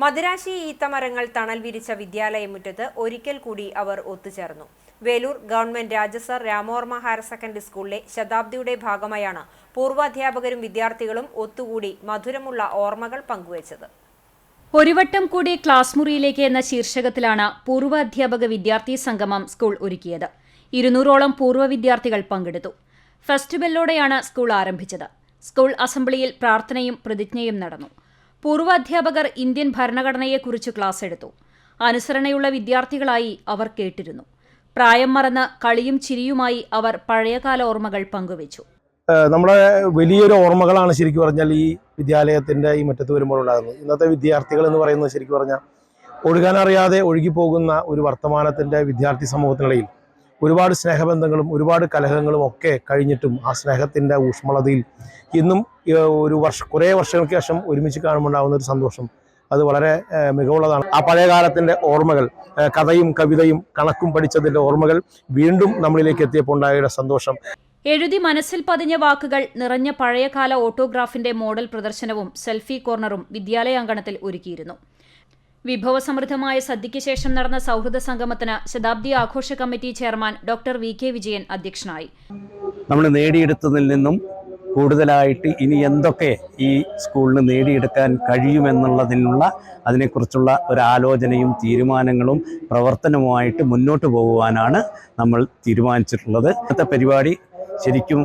മദിരാശി ഈത്തമരങ്ങൾ തണൽ വിരിച്ച വിദ്യാലയമുറ്റത്ത് ഒരിക്കൽ കൂടി അവർ ഒത്തുചേർന്നു. Velur government Rajarshi Ramavarma higher secondary സ്കൂളിലെ ശതാബ്ദിയുടെ ഭാഗമായാണ് പൂർവാധ്യാപകരും വിദ്യാർത്ഥികളും ഒത്തുകൂടി മധുരമുള്ള ഓർമ്മകൾ പങ്കുവച്ചത്. ഒരു വട്ടം കൂടി ക്ലാസ് മുറിയിലേക്ക് എന്ന ശീർഷകത്തിലാണ് പൂർവാധ്യാപക വിദ്യാർത്ഥി സംഗമം സ്കൂൾ ഒരുക്കിയത്. 200ഓളം പൂർവ്വ വിദ്യാർത്ഥികൾ പങ്കെടുത്തു. ഫെസ്റ്റിവലോടെയാണ് സ്കൂൾ ആരംഭിച്ചത്. സ്കൂൾ അസംബ്ലിയിൽ പ്രാർത്ഥനയും പ്രതിജ്ഞയും നടന്നു. പൂർവാധ്യാപകർ ഇന്ത്യൻ ഭരണഘടനയെക്കുറിച്ച് ക്ലാസ് എടുത്തു. അനുസരണയുള്ള വിദ്യാർത്ഥികളായി അവർ കേട്ടിരുന്നു. പ്രായം മറന്ന് കളിയും ചിരിയുമായി അവർ പഴയകാല ഓർമ്മകൾ പങ്കുവച്ചു. നമ്മുടെ വലിയൊരു ഓർമ്മകളാണ് ശരിക്കും പറഞ്ഞാൽ ഈ വിദ്യാലയത്തിൻ്റെ ഈ മുറ്റത്ത് വരുമ്പോൾ ഉണ്ടാകുന്നത്. ഇന്നത്തെ വിദ്യാർത്ഥികൾ എന്ന് പറയുന്നത് ശരിക്കും പറഞ്ഞാൽ ഒഴുകാനറിയാതെ ഒഴുകിപ്പോകുന്ന ഒരു വർത്തമാനത്തിൻ്റെ വിദ്യാർത്ഥി സമൂഹത്തിനിടയിൽ ഒരുപാട് സ്നേഹബന്ധങ്ങളും ഒരുപാട് കലഹങ്ങളും ഒക്കെ കഴിഞ്ഞിട്ടും ആ സ്നേഹത്തിൻ്റെ ഊഷ്മളതയിൽ ഇന്നും കുറേ വർഷങ്ങൾക്ക് ശേഷം ഒരുമിച്ച് കാണുമ്പോണ്ടാകുന്ന ഒരു സന്തോഷം അത് വളരെ മികവുള്ളതാണ്. ആ പഴയ കാലത്തിൻ്റെ ഓർമ്മകൾ, കഥയും കവിതയും കണക്കും പഠിച്ചതിൻ്റെ ഓർമ്മകൾ വീണ്ടും നമ്മളിലേക്ക് എത്തിയപ്പോൾ ഉണ്ടായ സന്തോഷം. എഴുതി മനസ്സിൽ പതിഞ്ഞ വാക്കുകൾ നിറഞ്ഞ പഴയകാല ഓട്ടോഗ്രാഫിന്റെ മോഡൽ പ്രദർശനവും സെൽഫി കോർണറും വിദ്യാലയാങ്കണത്തിൽ ഒരുക്കിയിരുന്നു. വിഭവസമൃദ്ധമായ സദ്യയ്ക്ക് ശേഷം നടന്ന സൗഹൃദ സംഗമത്തിന് ശതാബ്ദി ആഘോഷ committee chairman doctor VK Vijayan അധ്യക്ഷനായി. നമ്മൾ നേടിയെടുത്തതിൽ നിന്നും കൂടുതലായിട്ട് ഇനി എന്തൊക്കെ ഈ സ്കൂളിന് നേടിയെടുക്കാൻ കഴിയുമെന്നുള്ളതിനുള്ള അതിനെക്കുറിച്ചുള്ള ഒരു ആലോചനയും തീരുമാനങ്ങളും പ്രവർത്തനവുമായിട്ട് മുന്നോട്ട് പോകുവാനാണ് നമ്മൾ തീരുമാനിച്ചിട്ടുള്ളത്. ഇന്നത്തെ പരിപാടി ശരിക്കും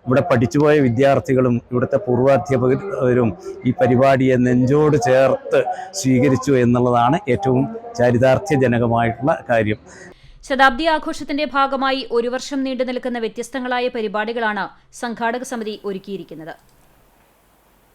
ഇവിടെ പഠിച്ചുപോയ വിദ്യാർത്ഥികളും ഇവിടുത്തെ പൂർവാധ്യാപകരും ഈ പരിപാടിയെ നെഞ്ചോട് ചേർത്ത് സ്വീകരിച്ചു എന്നുള്ളതാണ് ഏറ്റവും ചാരിതാർത്ഥ്യജനകമായിട്ടുള്ള കാര്യം. ശതാബ്ദി ആഘോഷത്തിന്റെ ഭാഗമായി 1 വർഷം നീണ്ടു നിൽക്കുന്ന വ്യത്യസ്തങ്ങളായ പരിപാടികളാണ് സംഘാടക സമിതി ഒരുക്കിയിരിക്കുന്നത്.